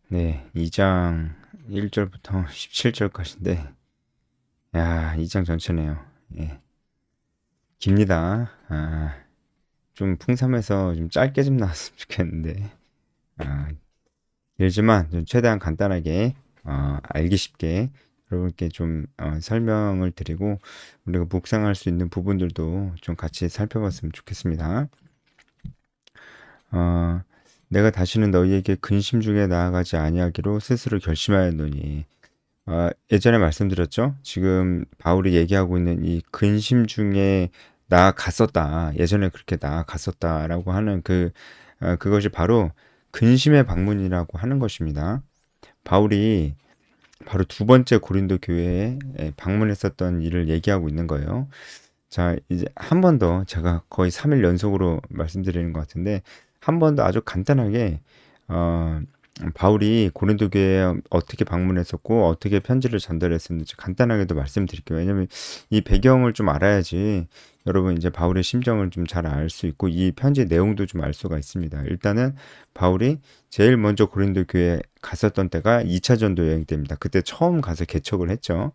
네, 2장 1절부터 17절까지인데, 야, 2장 전체네요. 예, 깁니다. 좀 풍성해서 좀 짧게 좀 나왔으면 좋겠는데, 아, 길지만 좀 최대한 간단하게, 알기 쉽게 여러분께 좀 설명을 드리고, 우리가 묵상할 수 있는 부분들도 좀 같이 살펴봤으면 좋겠습니다. 어, 내가 다시는 너희에게 근심 중에 나아가지 아니하기로 스스로 결심하였노니, 예전에 말씀드렸죠. 지금 바울이 얘기하고 있는 이 근심 중에 나아갔었다. 예전에 그렇게 나아갔었다라고 하는 그것이 바로 근심의 방문이라고 하는 것입니다. 바울이 바로 두 번째 고린도 교회에 방문했었던 일을 얘기하고 있는 거예요. 자, 이제 한 번 더 제가 거의 3일 연속으로 말씀드리는 것 같은데, 한 번 더 아주 간단하게, 어, 바울이 고린도 교회에 어떻게 방문했었고, 어떻게 편지를 전달했었는지 간단하게도 말씀드릴게요. 왜냐면 이 배경을 좀 알아야지 여러분 이제 바울의 심정을 좀 잘 알 수 있고, 이 편지 내용도 좀 알 수가 있습니다. 일단은 바울이 제일 먼저 고린도 교회에 갔었던 때가 2차 전도 여행 때입니다. 그때 처음 가서 개척을 했죠.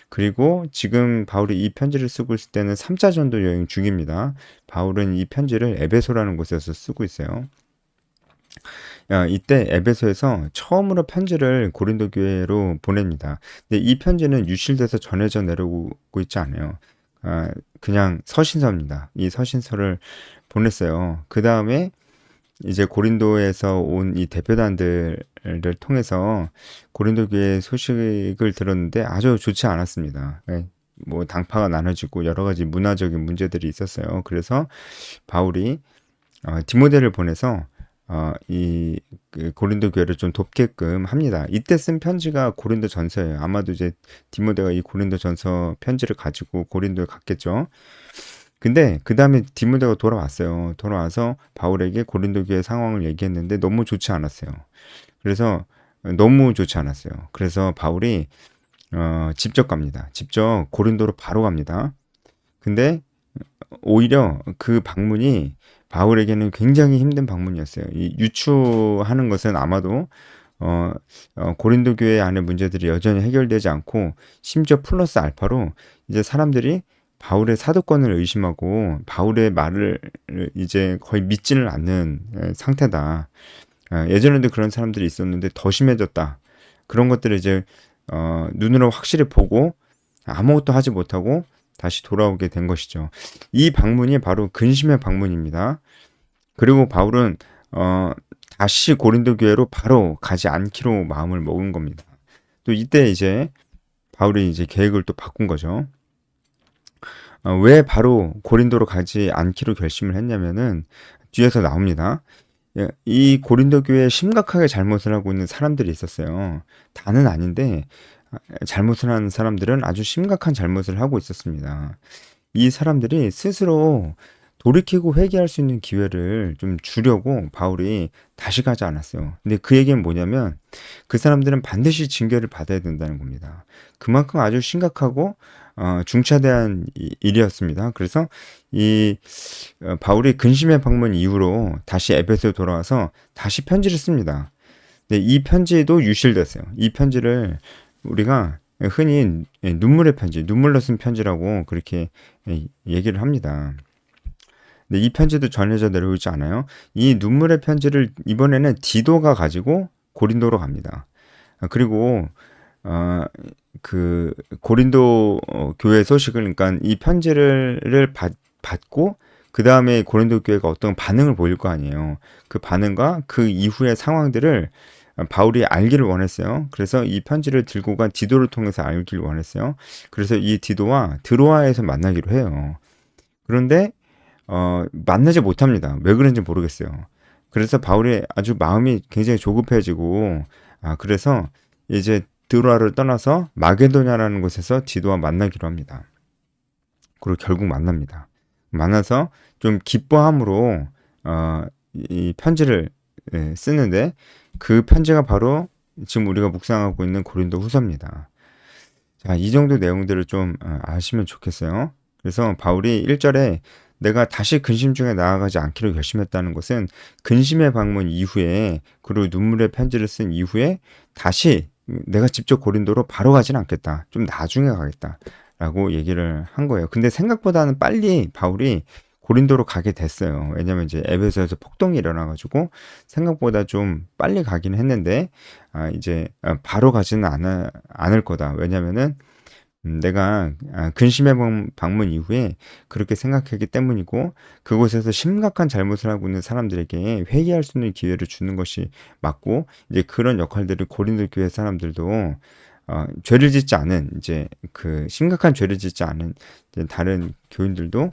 그리고 지금 바울이 이 편지를 쓰고 있을 때는 3차 전도 여행 중입니다. 바울은 이 편지를 에베소라는 곳에서 쓰고 있어요. 이때 에베소에서 처음으로 편지를 고린도 교회로 보냅니다. 근데 이 편지는 유실돼서 전해져 내려오고 있지 않아요. 그냥 서신서입니다. 이 서신서를 보냈어요. 그 다음에 이제 고린도에서 온 이 대표단들을 통해서 고린도 교회 소식을 들었는데 아주 좋지 않았습니다. 뭐 당파가 나눠지고 여러 가지 문화적인 문제들이 있었어요. 그래서 바울이 디모데를 보내서 그 고린도 교회를 좀 돕게끔 합니다. 이때 쓴 편지가 고린도 전서예요. 아마도 이제 디모데가 이 고린도 전서 편지를 가지고 고린도에 갔겠죠. 근데 그 다음에 디모데가 돌아왔어요. 돌아와서 바울에게 고린도 교회 상황을 얘기했는데 너무 좋지 않았어요. 그래서 너무 좋지 않았어요. 그래서 바울이 직접 갑니다. 직접 고린도로 바로 갑니다. 근데 오히려 그 방문이 바울에게는 굉장히 힘든 방문이었어요. 이 유추하는 것은 아마도 고린도 교회 안의 문제들이 여전히 해결되지 않고 심지어 플러스 알파로 이제 사람들이 바울의 사도권을 의심하고 바울의 말을 이제 거의 믿지는 않는 상태다. 예전에도 그런 사람들이 있었는데 더 심해졌다. 그런 것들을 이제 눈으로 확실히 보고 아무것도 하지 못하고 다시 돌아오게 된 것이죠. 이 방문이 바로 근심의 방문입니다. 그리고 바울은 다시 고린도 교회로 바로 가지 않기로 마음을 먹은 겁니다. 또 이때 이제 바울이 이제 계획을 또 바꾼 거죠. 왜 바로 고린도로 가지 않기로 결심을 했냐면은 뒤에서 나옵니다. 예, 이 고린도 교회에 심각하게 잘못을 하고 있는 사람들이 있었어요. 다는 아닌데 잘못을 하는 사람들은 아주 심각한 잘못을 하고 있었습니다. 이 사람들이 스스로 돌이키고 회개할 수 있는 기회를 좀 주려고 바울이 다시 가지 않았어요. 근데 그 얘기는 뭐냐면 그 사람들은 반드시 징계를 받아야 된다는 겁니다. 그만큼 아주 심각하고 중차대한 일이었습니다. 그래서 이 바울이 근심의 방문 이후로 다시 에베소에 돌아와서 다시 편지를 씁니다. 근데 이 편지도 유실됐어요. 이 편지를 우리가 흔히 눈물의 편지, 눈물로 쓴 편지라고 그렇게 얘기를 합니다. 근데 이 편지도 전해져 내려오지 않아요. 이 눈물의 편지를 이번에는 디도가 가지고 고린도로 갑니다. 그리고 그 고린도 교회 소식을 그러니까 이 편지를 받고 그 다음에 고린도 교회가 어떤 반응을 보일 거 아니에요. 그 반응과 그 이후의 상황들을 바울이 알기를 원했어요. 그래서 이 편지를 들고 간 디도를 통해서 알기를 원했어요. 그래서 이 디도와 드로아에서 만나기로 해요. 그런데 만나지 못합니다. 왜 그런지 모르겠어요. 그래서 바울이 아주 마음이 굉장히 조급해지고 그래서 이제 드로아를 떠나서 마게도냐라는 곳에서 디도와 만나기로 합니다. 그리고 결국 만납니다. 만나서 좀 기뻐함으로 이 편지를 쓰는데 그 편지가 바로 지금 우리가 묵상하고 있는 고린도 후서입니다. 자, 이 정도 내용들을 좀 아시면 좋겠어요. 그래서 바울이 1절에 내가 다시 근심 중에 나아가지 않기로 결심했다는 것은 근심의 방문 이후에 그리고 눈물의 편지를 쓴 이후에 다시 내가 직접 고린도로 바로 가지는 않겠다. 좀 나중에 가겠다라고 얘기를 한 거예요. 근데 생각보다는 빨리 바울이 고린도로 가게 됐어요. 왜냐면 이제 에베소에서 폭동이 일어나가지고 생각보다 좀 빨리 가긴 했는데 이제 바로 가지는 않을 거다. 왜냐면은 내가 근심의 방문 이후에 그렇게 생각했기 때문이고 그곳에서 심각한 잘못을 하고 있는 사람들에게 회개할 수 있는 기회를 주는 것이 맞고 이제 그런 역할들을 고린도 교회 사람들도 죄를 짓지 않은 이제 그 심각한 죄를 짓지 않은 이제 다른 교인들도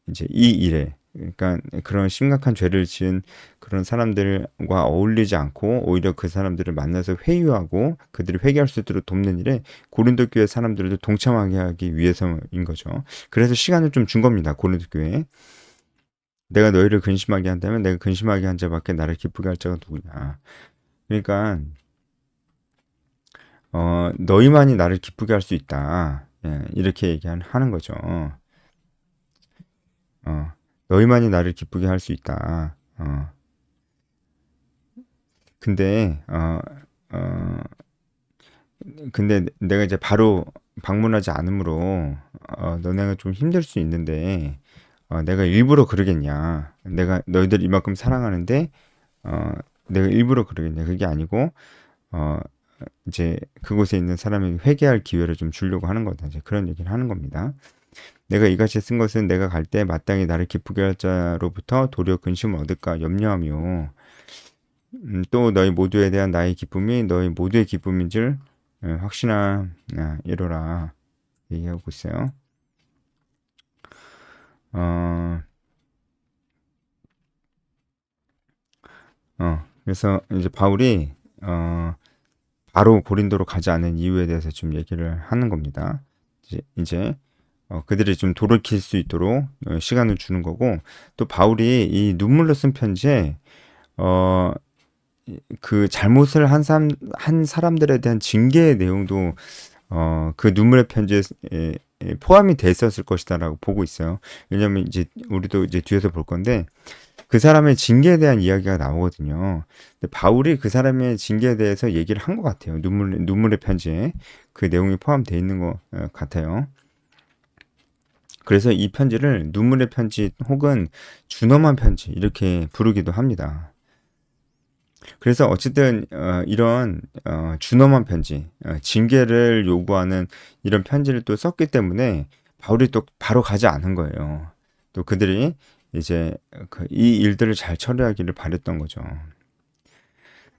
이제 이 일에 그러니까 그런 심각한 죄를 지은 그런 사람들과 어울리지 않고 오히려 그 사람들을 만나서 회유하고 그들이 회개할 수 있도록 돕는 일에 고린도 교회 사람들도 동참하게 하기 위해서인 거죠. 그래서 시간을 좀 준 겁니다. 고린도 교회에. 내가 너희를 근심하게 한다면 내가 근심하게 한 자밖에 나를 기쁘게 할 자가 누구냐. 그러니까 너희만이 나를 기쁘게 할 수 있다. 예, 이렇게 얘기하는 거죠. 어, 너희만이 나를 기쁘게 할 수 있다. 근데 어, 근데 내가 이제 바로 방문하지 않으므로 너네가 좀 힘들 수 있는데 내가 일부러 그러겠냐? 내가 너희들 이만큼 사랑하는데 어, 내가 일부러 그러겠냐? 그게 아니고 어, 이제 그곳에 있는 사람에게 회개할 기회를 좀 주려고 하는 거다. 이제 그런 얘기를 하는 겁니다. 내가 이같이 쓴 것은 내가 갈 때 마땅히 나를 기쁘게 할 자로부터 도리어 근심을 얻을까 염려하며 또 너희 모두에 대한 나의 기쁨이 너희 모두의 기쁨인 줄 이로라 얘기하고 있어요. 어, 그래서 이제 바울이 바로 고린도로 가지 않은 이유에 대해서 좀 얘기를 하는 겁니다. 이제 그들이 좀 돌이킬 수 있도록 시간을 주는 거고 또 바울이 이 눈물로 쓴 편지에 그 잘못을 한 사람들에 대한 징계의 내용도 그 눈물의 편지에 포함이 돼 있었을 것이다라고 보고 있어요. 왜냐면 이제 우리도 이제 뒤에서 볼 건데 그 사람의 징계에 대한 이야기가 나오거든요. 근데 바울이 그 사람의 징계에 대해서 얘기를 한 것 같아요. 눈물의 편지에 그 내용이 포함되어 있는 것 같아요. 그래서 이 편지를 눈물의 편지 혹은 준엄한 편지 이렇게 부르기도 합니다. 그래서 어쨌든 이런 준엄한 편지, 징계를 요구하는 이런 편지를 또 썼기 때문에 바울이 또 바로 가지 않은 거예요. 또 그들이 이제 이 일들을 잘 처리하기를 바랬던 거죠.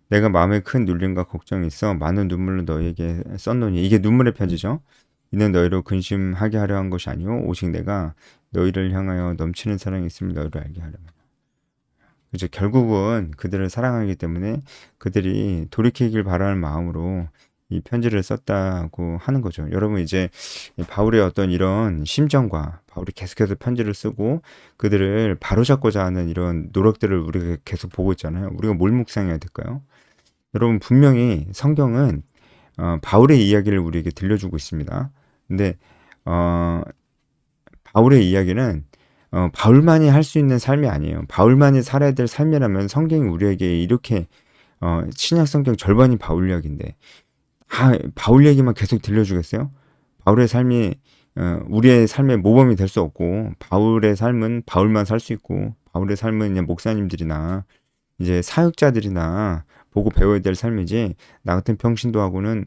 내가 마음에 큰 눌림과 걱정이 있어 많은 눈물로 너희에게 썼노니 이게 눈물의 편지죠. 이는 너희로 근심하게 하려 한 것이 아니오 오직 내가 너희를 향하여 넘치는 사랑이 있음을 너희로 알게 하려면. 그죠. 결국은 그들을 사랑하기 때문에 그들이 돌이키길 바라는 마음으로 이 편지를 썼다고 하는 거죠. 여러분 이제 바울의 어떤 이런 심정과 바울이 계속해서 편지를 쓰고 그들을 바로잡고자 하는 이런 노력들을 우리가 계속 보고 있잖아요. 우리가 뭘 묵상해야 될까요? 여러분 분명히 성경은 바울의 이야기를 우리에게 들려주고 있습니다. 근데 바울의 이야기는 바울만이 할 수 있는 삶이 아니에요. 바울만이 살아야 될 삶이라면 성경이 우리에게 이렇게 신약 성경 절반이 바울 이야기인데 바울 얘기만 계속 들려주겠어요? 바울의 삶이 우리의 삶의 모범이 될 수 없고 바울의 삶은 바울만 살 수 있고 바울의 삶은 그냥 목사님들이나 이제 사역자들이나 보고 배워야 될 삶이지 나 같은 평신도하고는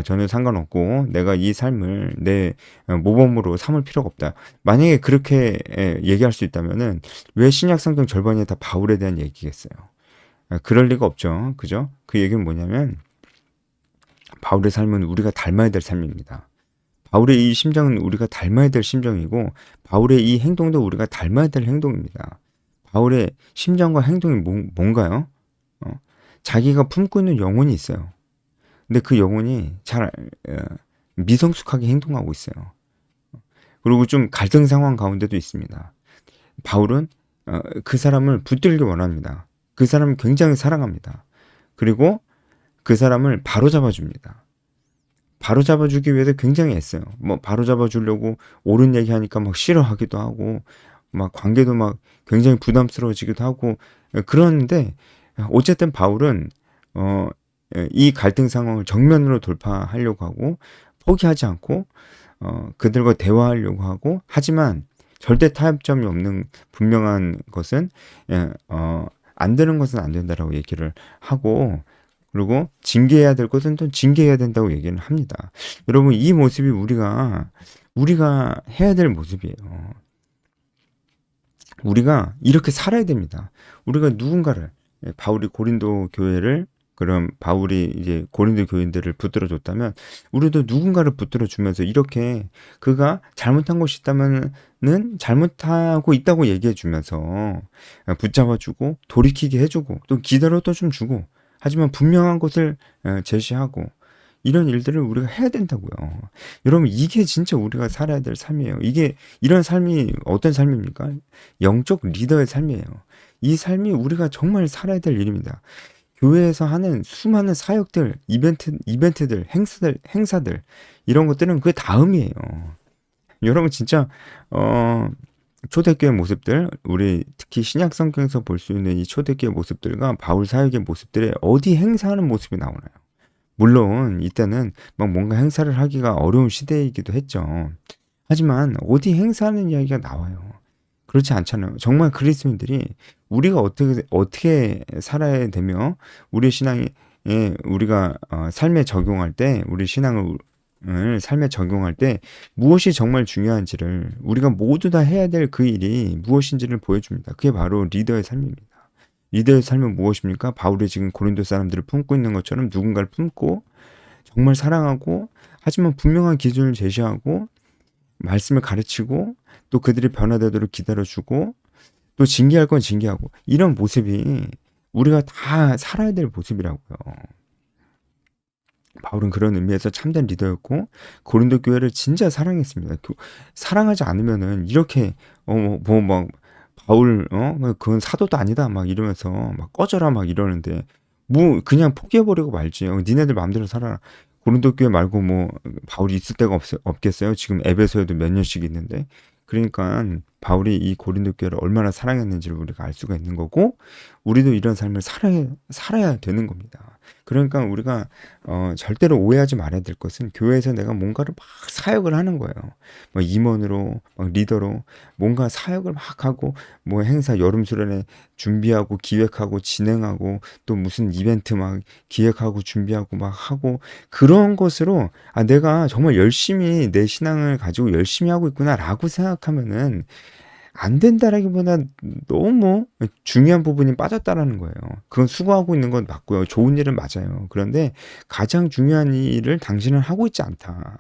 전혀 상관없고 내가 이 삶을 내 모범으로 삼을 필요가 없다. 만약에 그렇게 얘기할 수 있다면은 왜 신약 성경 절반이 다 바울에 대한 얘기겠어요? 그럴 리가 없죠. 그죠? 그 얘기는 뭐냐면 바울의 삶은 우리가 닮아야 될 삶입니다. 바울의 이 심정은 우리가 닮아야 될 심정이고 바울의 이 행동도 우리가 닮아야 될 행동입니다. 바울의 심정과 행동이 뭔가요? 자기가 품고 있는 영혼이 있어요. 근데 그 영혼이 잘 미성숙하게 행동하고 있어요. 그리고 좀 갈등 상황 가운데도 있습니다. 바울은 그 사람을 붙들기 원합니다. 그 사람을 굉장히 사랑합니다. 그리고 그 사람을 바로잡아 줍니다. 바로잡아주기 위해서 굉장히 애써요. 뭐 바로잡아주려고 옳은 얘기하니까 막 싫어하기도 하고 막 관계도 막 굉장히 부담스러워지기도 하고 그러는데 어쨌든 바울은 이 갈등 상황을 정면으로 돌파하려고 하고 포기하지 않고 그들과 대화하려고 하고 하지만 절대 타협점이 없는 분명한 것은 안 되는 것은 안 된다라고 얘기를 하고 그리고 징계해야 될 것은 또 징계해야 된다고 얘기를 합니다. 여러분 이 모습이 우리가 해야 될 모습이에요. 우리가 이렇게 살아야 됩니다. 우리가 누군가를 바울이 고린도 교회를 그럼 바울이 이제 고린도 교인들을 붙들어 줬다면 우리도 누군가를 붙들어 주면서 이렇게 그가 잘못한 것이 있다면은 잘못하고 있다고 얘기해 주면서 붙잡아 주고 돌이키게 해 주고 또 기다려도 좀 주고 하지만 분명한 것을 제시하고 이런 일들을 우리가 해야 된다고요. 여러분 이게 진짜 우리가 살아야 될 삶이에요. 이게 이런 삶이 어떤 삶입니까? 영적 리더의 삶이에요. 이 삶이 우리가 정말 살아야 될 일입니다. 교회에서 하는 수많은 사역들, 이벤트들, 행사들 이런 것들은 그 다음이에요. 여러분 진짜 초대교회 모습들, 우리 특히 신약 성경에서 볼 수 있는 이 초대교회 모습들과 바울 사역의 모습들에 어디 행사하는 모습이 나오나요? 물론 이때는 막 뭔가 행사를 하기가 어려운 시대이기도 했죠. 하지만 어디 행사하는 이야기가 나와요. 그렇지 않잖아요. 정말 그리스도인들이 우리가 어떻게 살아야 되며 우리 신앙이 우리가 삶에 적용할 때 우리 신앙을 삶에 적용할 때 무엇이 정말 중요한지를 우리가 모두 다 해야 될 그 일이 무엇인지를 보여줍니다. 그게 바로 리더의 삶입니다. 리더의 삶은 무엇입니까? 바울이 지금 고린도 사람들을 품고 있는 것처럼 누군가를 품고 정말 사랑하고 하지만 분명한 기준을 제시하고 말씀을 가르치고 또 그들이 변화되도록 기다려주고 또 징계할 건 징계하고 이런 모습이 우리가 다 살아야 될 모습이라고요. 바울은 그런 의미에서 참된 리더였고 고린도 교회를 진짜 사랑했습니다. 사랑하지 않으면은 이렇게 막 바울 그건 사도도 아니다 막 이러면서 막 꺼져라 막 이러는데 뭐 그냥 포기해버리고 말지. 니네들 마음대로 살아라. 고린도 교회 말고 뭐 바울이 있을 데가 없겠어요. 지금 에베소에도 몇 년씩 있는데. 그러니까 바울이 이 고린도 교회를 얼마나 사랑했는지를 우리가 알 수가 있는 거고 우리도 이런 삶을 살아야 되는 겁니다. 그러니까 우리가 절대로 오해하지 말아야 될 것은 교회에서 내가 뭔가를 막 사역을 하는 거예요. 뭐 임원으로 막 리더로 뭔가 사역을 막 하고 뭐 행사 여름 수련회 준비하고 기획하고 진행하고 또 무슨 이벤트 막 기획하고 준비하고 막 하고 그런 것으로 내가 정말 열심히 내 신앙을 가지고 열심히 하고 있구나라고 생각하면은 안 된다라기보다 너무 중요한 부분이 빠졌다라는 거예요. 그건 수고하고 있는 건 맞고요. 좋은 일은 맞아요. 그런데 가장 중요한 일을 당신은 하고 있지 않다.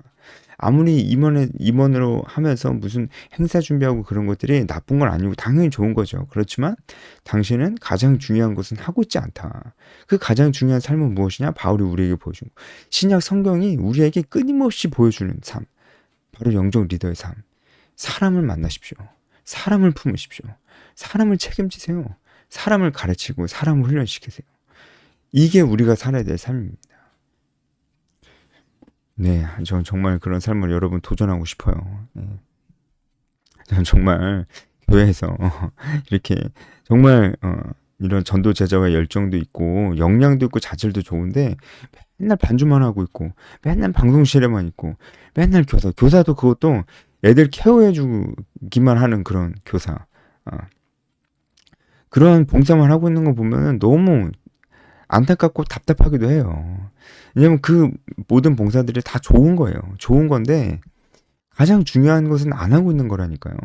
아무리 임원으로 하면서 무슨 행사 준비하고 그런 것들이 나쁜 건 아니고 당연히 좋은 거죠. 그렇지만 당신은 가장 중요한 것은 하고 있지 않다. 그 가장 중요한 삶은 무엇이냐? 바울이 우리에게 보여준 거. 신약 성경이 우리에게 끊임없이 보여주는 삶. 바로 영적 리더의 삶. 사람을 만나십시오. 사람을 품으십시오. 사람을 책임지세요. 사람을 가르치고 사람을 훈련시키세요. 이게 우리가 살아야 될 삶입니다. 네, 전 정말 그런 삶을 여러분 도전하고 싶어요. 네. 전 정말 교회에서 이렇게 정말 이런 전도 제자와 열정도 있고 역량도 있고 자질도 좋은데 맨날 반주만 하고 있고 맨날 방송실에만 있고 맨날 교사도 그것도 애들 케어해주기만 하는 그런 교사. 그런 봉사만 하고 있는 거 보면은 너무 안타깝고 답답하기도 해요. 왜냐면 그 모든 봉사들이 다 좋은 거예요. 좋은 건데 가장 중요한 것은 안 하고 있는 거라니까요.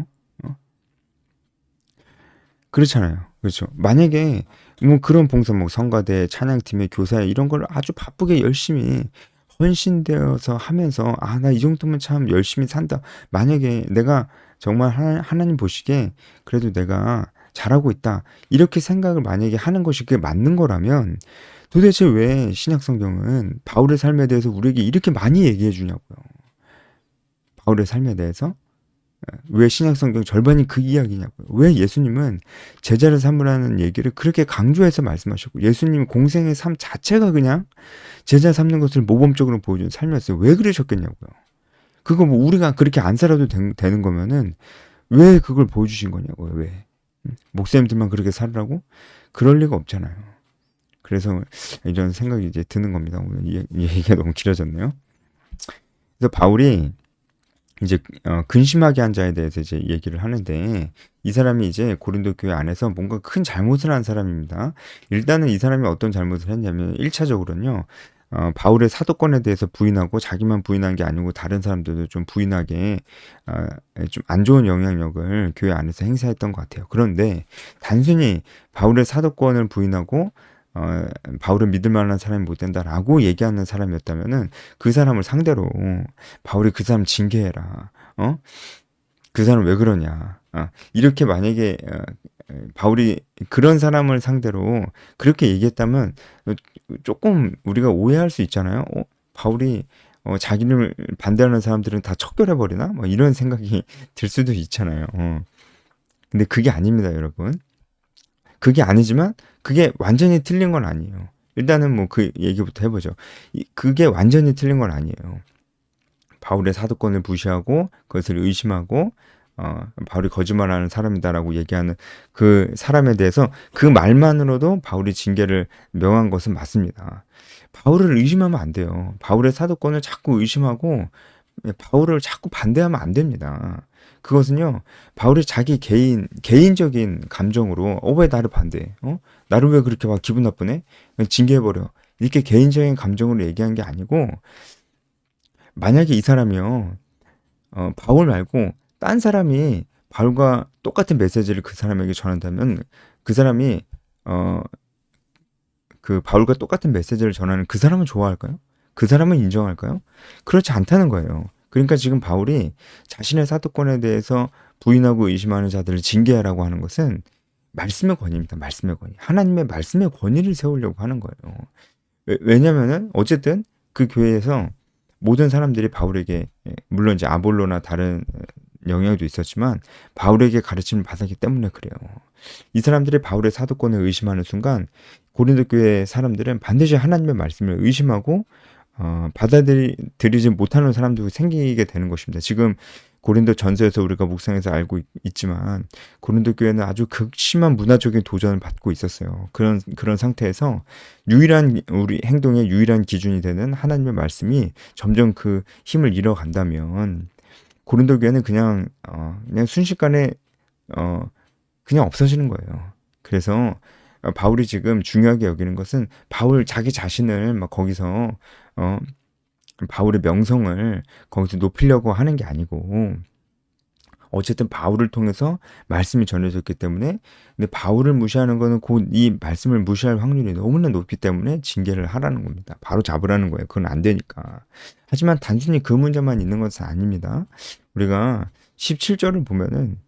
그렇잖아요. 그렇죠. 만약에 뭐 그런 봉사 뭐 성가대, 찬양팀의 교사에 이런 걸 아주 바쁘게 열심히 헌신되어서 하면서 나 이 정도면 참 열심히 산다. 만약에 내가 정말 하나님 보시기에 그래도 내가 잘하고 있다. 이렇게 생각을 만약에 하는 것이 그게 맞는 거라면 도대체 왜 신약 성경은 바울의 삶에 대해서 우리에게 이렇게 많이 얘기해 주냐고요. 바울의 삶에 대해서 왜 신약 성경 절반이 그 이야기냐고요. 왜 예수님은 제자를 삼으라는 얘기를 그렇게 강조해서 말씀하셨고, 예수님 공생의 삶 자체가 그냥 제자 삼는 것을 모범적으로 보여준 삶이었어요. 왜 그러셨겠냐고요. 그거 뭐 우리가 그렇게 안 살아도 되는 거면은 왜 그걸 보여주신 거냐고요. 왜 목사님들만 그렇게 살으라고? 그럴 리가 없잖아요. 그래서 이런 생각이 이제 드는 겁니다. 오늘 이 얘기가 너무 길어졌네요. 그래서 바울이 이제 근심하게 한 자에 대해서 이제 얘기를 하는데, 이 사람이 이제 고린도 교회 안에서 뭔가 큰 잘못을 한 사람입니다. 일단은 이 사람이 어떤 잘못을 했냐면 1차적으로는요. 바울의 사도권에 대해서 부인하고, 자기만 부인한 게 아니고 다른 사람들도 좀 부인하게 좀 안 좋은 영향력을 교회 안에서 행사했던 것 같아요. 그런데 단순히 바울의 사도권을 부인하고 바울은 믿을 만한 사람이 못 된다라고 얘기하는 사람이었다면은 그 사람을 상대로 바울이 그 사람 징계해라. 그 사람 왜 그러냐. 이렇게 만약에 바울이 그런 사람을 상대로 그렇게 얘기했다면 조금 우리가 오해할 수 있잖아요. 바울이 자기를 반대하는 사람들은 다 척결해버리나? 뭐 이런 생각이 들 수도 있잖아요. 근데 그게 아닙니다, 여러분. 그게 아니지만 그게 완전히 틀린 건 아니에요. 일단은 뭐 그 얘기부터 해보죠. 그게 완전히 틀린 건 아니에요. 바울의 사도권을 무시하고 그것을 의심하고 바울이 거짓말하는 사람이다라고 얘기하는 그 사람에 대해서 그 말만으로도 바울이 징계를 명한 것은 맞습니다. 바울을 의심하면 안 돼요. 바울의 사도권을 자꾸 의심하고 바울을 자꾸 반대하면 안 됩니다. 그것은요, 바울이 자기 개인적인 감정으로, 왜 나를 반대해? 나를 왜 그렇게 막 기분 나쁘네? 징계해버려. 이렇게 개인적인 감정으로 얘기한 게 아니고, 만약에 이 사람이요, 바울 말고, 딴 사람이 바울과 똑같은 메시지를 그 사람에게 전한다면, 그 사람이, 그 바울과 똑같은 메시지를 전하는 그 사람은 좋아할까요? 그 사람은 인정할까요? 그렇지 않다는 거예요. 그러니까 지금 바울이 자신의 사도권에 대해서 부인하고 의심하는 자들을 징계하라고 하는 것은 말씀의 권위입니다. 말씀의 권위. 하나님의 말씀의 권위를 세우려고 하는 거예요. 왜냐면은 어쨌든 그 교회에서 모든 사람들이 바울에게, 물론 이제 아볼로나 다른 영향도 있었지만 바울에게 가르침을 받았기 때문에 그래요. 이 사람들이 바울의 사도권을 의심하는 순간 고린도 교회 사람들은 반드시 하나님의 말씀을 의심하고 받아들이지 못하는 사람도 생기게 되는 것입니다. 지금 고린도 전서에서 우리가 묵상해서 알고 있지만 고린도 교회는 아주 극심한 문화적인 도전을 받고 있었어요. 그런 상태에서 우리 행동의 유일한 기준이 되는 하나님의 말씀이 점점 그 힘을 잃어간다면 고린도 교회는 그냥 순식간에 그냥 없어지는 거예요. 그래서 바울이 지금 중요하게 여기는 것은 바울 자기 자신을 막 거기서 바울의 명성을 거기서 높이려고 하는 게 아니고, 어쨌든 바울을 통해서 말씀이 전해졌기 때문에, 근데 바울을 무시하는 거는 곧 이 말씀을 무시할 확률이 너무나 높기 때문에 징계를 하라는 겁니다. 바로 잡으라는 거예요. 그건 안 되니까. 하지만 단순히 그 문제만 있는 것은 아닙니다. 우리가 17절을 보면은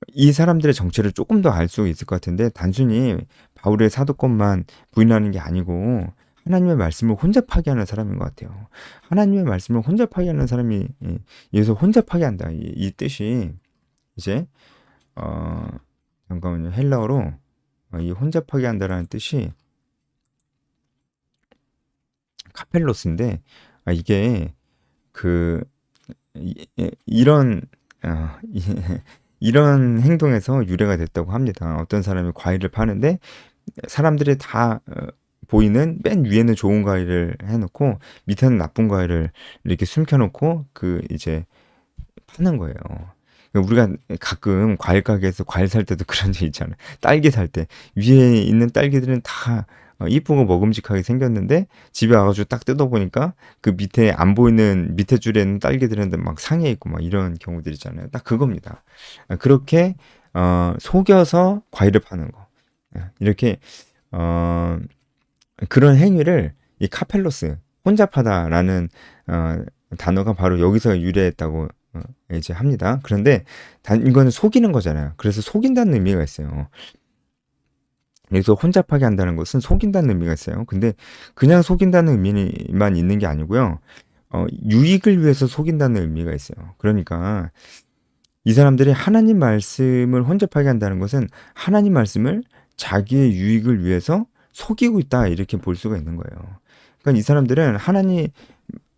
이 사람들의 정체를 조금 더 알 수 있을 것 같은데, 단순히 바울의 사도권만 부인하는 게 아니고 하나님의 말씀을 혼잡하게 하는 사람인 것 같아요. 하나님의 말씀을 혼잡하게 하는 사람이, 여기서 혼잡하게 한다, 이 뜻이 이제 잠깐만요. 헬라어로 이 혼잡하게 한다라는 뜻이 카펠로스인데, 이게 그 이런 이런 행동에서 유래가 됐다고 합니다. 어떤 사람이 과일을 파는데 사람들이 다 보이는 맨 위에는 좋은 과일을 해놓고 밑에는 나쁜 과일을 이렇게 숨겨놓고 그 이제 파는 거예요. 우리가 가끔 과일 가게에서 과일 살 때도 그런 적 있잖아요. 딸기 살 때 위에 있는 딸기들은 다 이쁘고 먹음직하게 생겼는데 집에 와가지고 딱 뜯어보니까 그 밑에 안 보이는 밑에 줄에 있는 딸기들은 막 상해 있고 막 이런 경우들 있잖아요. 딱 그겁니다. 그렇게 속여서 과일을 파는 거. 이렇게 그런 행위를 이 카펠로스, 혼잡하다라는 단어가 바로 여기서 유래했다고 이제 합니다. 그런데 이거는 속이는 거잖아요. 그래서 속인다는 의미가 있어요. 여기서 혼잡하게 한다는 것은 속인다는 의미가 있어요. 근데 그냥 속인다는 의미만 있는 게 아니고요. 유익을 위해서 속인다는 의미가 있어요. 그러니까 이 사람들이 하나님 말씀을 혼잡하게 한다는 것은 하나님 말씀을 자기의 유익을 위해서 속이고 있다 이렇게 볼 수가 있는 거예요. 그러니까 이 사람들은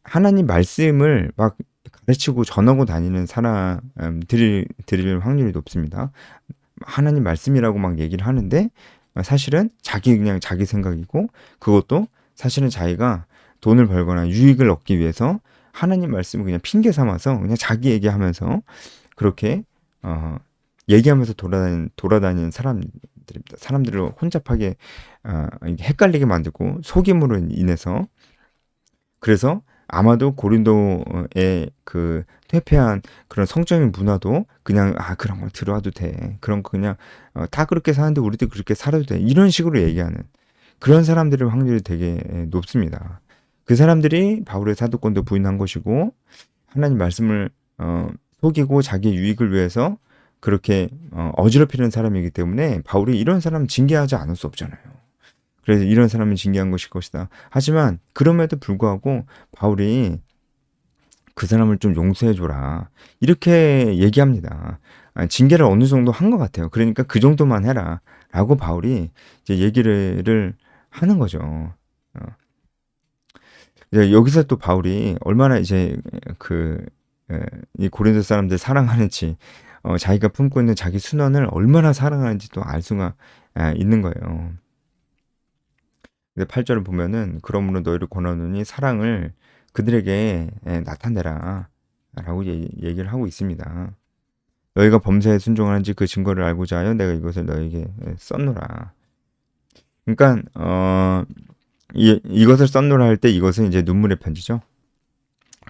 하나님 말씀을 막 가르치고 전하고 다니는 사람들일 확률이 높습니다. 하나님 말씀이라고 막 얘기를 하는데 사실은 그냥 자기 생각이고 그것도 사실은 자기가 돈을 벌거나 유익을 얻기 위해서 하나님 말씀을 그냥 핑계 삼아서 그냥 자기 얘기하면서 그렇게 얘기하면서 돌아다니는 사람들입니다. 사람들을 혼잡하게 헷갈리게 만들고 속임으로 인해서 그래서 아마도 고린도의 그 퇴폐한 그런 성적인 문화도 그냥 그런 거 들어와도 돼. 그런 거 그냥 다 그렇게 사는데 우리도 그렇게 살아도 돼. 이런 식으로 얘기하는 그런 사람들의 확률이 되게 높습니다. 그 사람들이 바울의 사도권도 부인한 것이고 하나님 말씀을 속이고 자기 유익을 위해서 그렇게 어지럽히는 사람이기 때문에 바울이 이런 사람 징계하지 않을 수 없잖아요. 그래서 이런 사람은 징계한 것일 것이다. 하지만 그럼에도 불구하고 바울이 그 사람을 좀 용서해줘라. 이렇게 얘기합니다. 징계를 어느 정도 한 것 같아요. 그러니까 그 정도만 해라. 라고 바울이 이제 얘기를 하는 거죠. 이제 여기서 또 바울이 얼마나 이제 이 고린도 사람들 사랑하는지, 자기가 품고 있는 자기 순환을 얼마나 사랑하는지 또 알 수가 있는 거예요. 근데 8절을 보면은 그러므로 너희를 권하노니 사랑을 그들에게 나타내라 라고 얘기를 하고 있습니다. 너희가 범사에 순종하는지 그 증거를 알고자 하여 내가 이것을 너희에게 썼노라. 그러니까 이것을 썼노라 할 때 이것은 이제 눈물의 편지죠.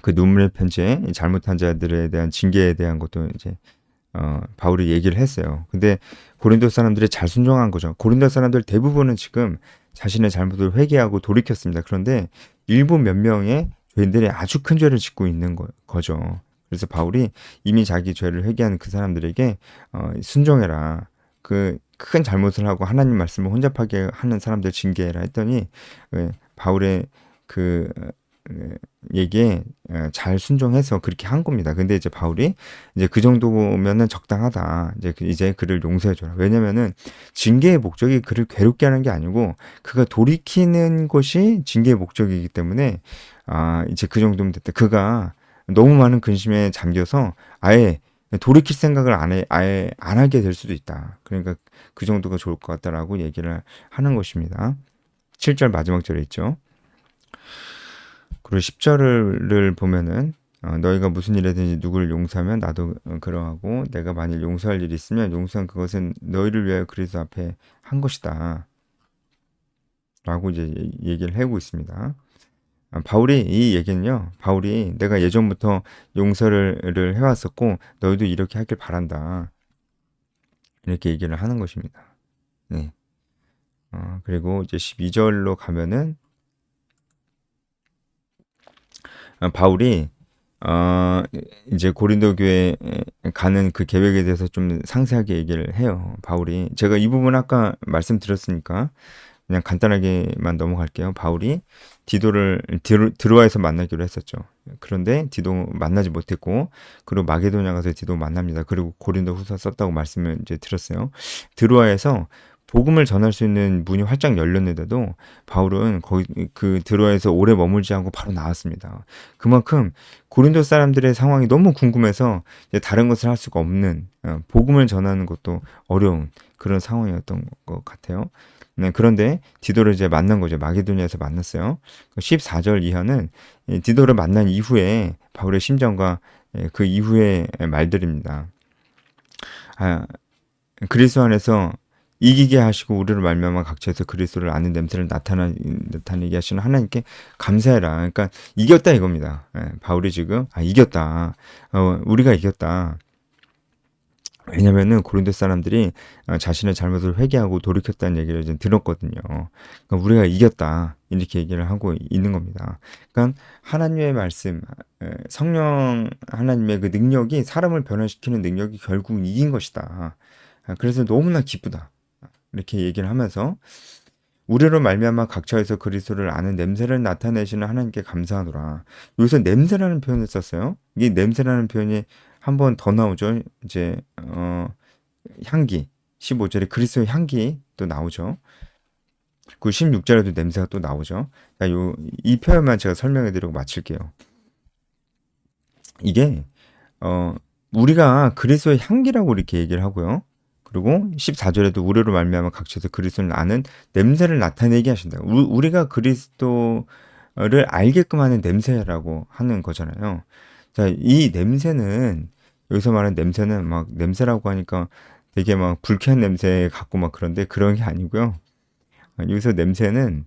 그 눈물의 편지에 잘못한 자들에 대한 징계에 대한 것도 이제 바울이 얘기를 했어요. 근데 고린도 사람들이 잘 순종한 거죠. 고린도 사람들 대부분은 지금 자신의 잘못을 회개하고 돌이켰습니다. 그런데 일부 몇 명의 죄인들이 아주 큰 죄를 짓고 있는 거죠. 그래서 바울이 이미 자기 죄를 회개한 그 사람들에게 순종해라. 그 큰 잘못을 하고 하나님 말씀을 혼잡하게 하는 사람들 징계해라 했더니 바울의 그 얘기에 잘 순종해서 그렇게 한 겁니다. 근데 이제 바울이 이제 그 정도면은 적당하다. 이제 그를 용서해줘라. 왜냐면은 징계의 목적이 그를 괴롭게 하는 게 아니고 그가 돌이키는 것이 징계의 목적이기 때문에 이제 그 정도면 됐다. 그가 너무 많은 근심에 잠겨서 아예 돌이킬 생각을 아예 안 하게 될 수도 있다. 그러니까 그 정도가 좋을 것 같다라고 얘기를 하는 것입니다. 7절 마지막 절에 있죠. 그리고 10절을 보면은 너희가 무슨 일이든지 누구를 용서하면 나도 그러하고 내가 만일 용서할 일이 있으면 용서한 그것은 너희를 위하여 그리스도 앞에 한 것이다 라고 이제 얘기를 하고 있습니다. 바울이 이 얘기는요, 바울이 내가 예전부터 용서를 해왔었고 너희도 이렇게 하길 바란다 이렇게 얘기를 하는 것입니다. 네. 그리고 이제 12절로 가면은 바울이 이제 고린도 교회에 가는 그 계획에 대해서 좀 상세하게 얘기를 해요. 바울이 제가 이 부분 아까 말씀드렸으니까 그냥 간단하게만 넘어갈게요. 바울이 디도를 드로아에서 만나기로 했었죠. 그런데 디도 만나지 못했고 그리고 마게도냐 가서 디도 만납니다. 그리고 고린도 후서 썼다고 말씀을 이제 드렸어요. 드로아에서 복음을 전할 수 있는 문이 활짝 열렸는데도 바울은 거기 그 드로아에서 오래 머물지 않고 바로 나왔습니다. 그만큼 고린도 사람들의 상황이 너무 궁금해서 이제 다른 것을 할 수가 없는 복음을 전하는 것도 어려운 그런 상황이었던 것 같아요. 네, 그런데 디도를 이제 만난 거죠. 마게도니아에서 만났어요. 14절 이하는 디도를 만난 이후에 바울의 심정과 그 이후의 말들입니다. 그리스도 안에서 이기게 하시고 우리를 말미암아 각처에서 그리스도를 아는 냄새를 나타내게 하시는 하나님께 감사해라. 그러니까 이겼다 이겁니다. 바울이 지금 이겼다. 우리가 이겼다. 왜냐면은 고린도 사람들이 자신의 잘못을 회개하고 돌이켰다는 얘기를 이제 들었거든요. 그러니까 우리가 이겼다 이렇게 얘기를 하고 있는 겁니다. 그러니까 하나님의 말씀, 성령 하나님의 그 능력이 사람을 변화시키는 능력이 결국 이긴 것이다. 그래서 너무나 기쁘다. 이렇게 얘기를 하면서 우리로 말미암아 각처에서 그리스도를 아는 냄새를 나타내시는 하나님께 감사하노라. 여기서 냄새라는 표현을 썼어요. 이 냄새라는 표현이 한 번 더 나오죠. 이제 향기 15절에 그리스도의 향기 또 나오죠. 그 16절에도 냄새가 또 나오죠. 이 표현만 제가 설명해 드리고 마칠게요. 이게 우리가 그리스도의 향기라고 이렇게 얘기를 하고요. 그리고 14절에도 우리로 말미암아 각처에서 그리스도를 아는 냄새를 나타내게 하신다. 우리가 그리스도를 알게끔 하는 냄새라고 하는 거잖아요. 자, 이 냄새는 여기서 말하는 냄새는 막 냄새라고 하니까 되게 막 불쾌한 냄새 같고 막 그런데 그런 게 아니고요. 여기서 냄새는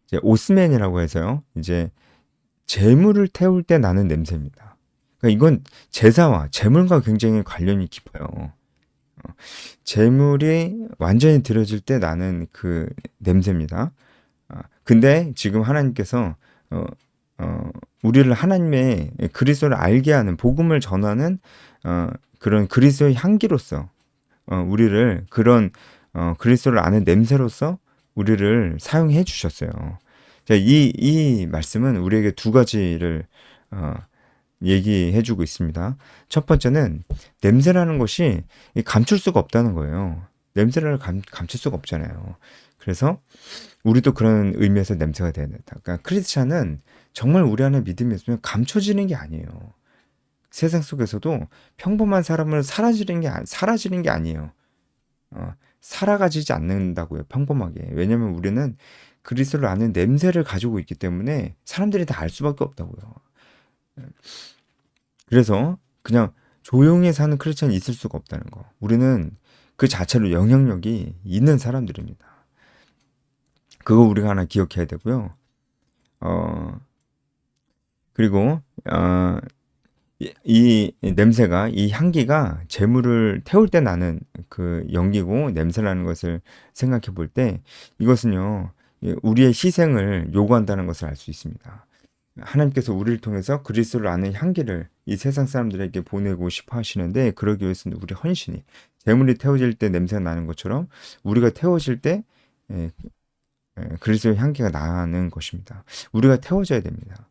이제 오스맨이라고 해서요. 이제 재물을 태울 때 나는 냄새입니다. 그러니까 이건 제사와 재물과 굉장히 관련이 깊어요. 재물이 완전히 드려질 때 나는 그 냄새입니다. 근데 지금 하나님께서 우리를 하나님의 그리스도를 알게 하는 복음을 전하는 그런 그리스도의 향기로서 우리를 그런 그리스도를 아는 냄새로서 우리를 사용해 주셨어요. 자, 이 말씀은 우리에게 두 가지를 얘기해 주고 있습니다. 첫 번째는 냄새라는 것이 감출 수가 없다는 거예요. 냄새를 감출 수가 없잖아요. 그래서 우리도 그런 의미에서 냄새가 돼야 된다. 그러니까 크리스찬은 정말 우리 안에 믿음이 있으면 감춰지는 게 아니에요. 세상 속에서도 평범한 사람을 사라지는 게 아니에요. 살아가지지 않는다고요. 평범하게. 왜냐하면 우리는 그리스도를 아는 냄새를 가지고 있기 때문에 사람들이 다 알 수밖에 없다고요. 그래서 그냥 조용히 사는 크리스찬이 있을 수가 없다는 거. 우리는 그 자체로 영향력이 있는 사람들입니다. 그거 우리가 하나 기억해야 되고요. 그리고 이 냄새가, 이 향기가 재물을 태울 때 나는 그 연기고 냄새라는 것을 생각해 볼 때 이것은요, 우리의 희생을 요구한다는 것을 알 수 있습니다. 하나님께서 우리를 통해서 그리스도를 아는 향기를 이 세상 사람들에게 보내고 싶어 하시는데, 그러기 위해서는 우리 헌신이, 재물이 태워질 때 냄새가 나는 것처럼 우리가 태워질 때 그리스도의 향기가 나는 것입니다. 우리가 태워져야 됩니다.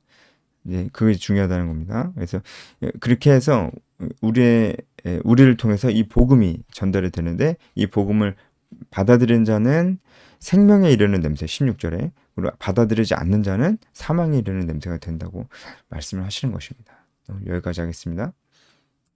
그게 중요하다는 겁니다. 그래서 그렇게 해서 우리를 통해서 이 복음이 전달이 되는데, 이 복음을 받아들인 자는 생명에 이르는 냄새, 16절에, 그리고 받아들이지 않는 자는 사망에 이르는 냄새가 된다고 말씀을 하시는 것입니다. 여기까지 하겠습니다.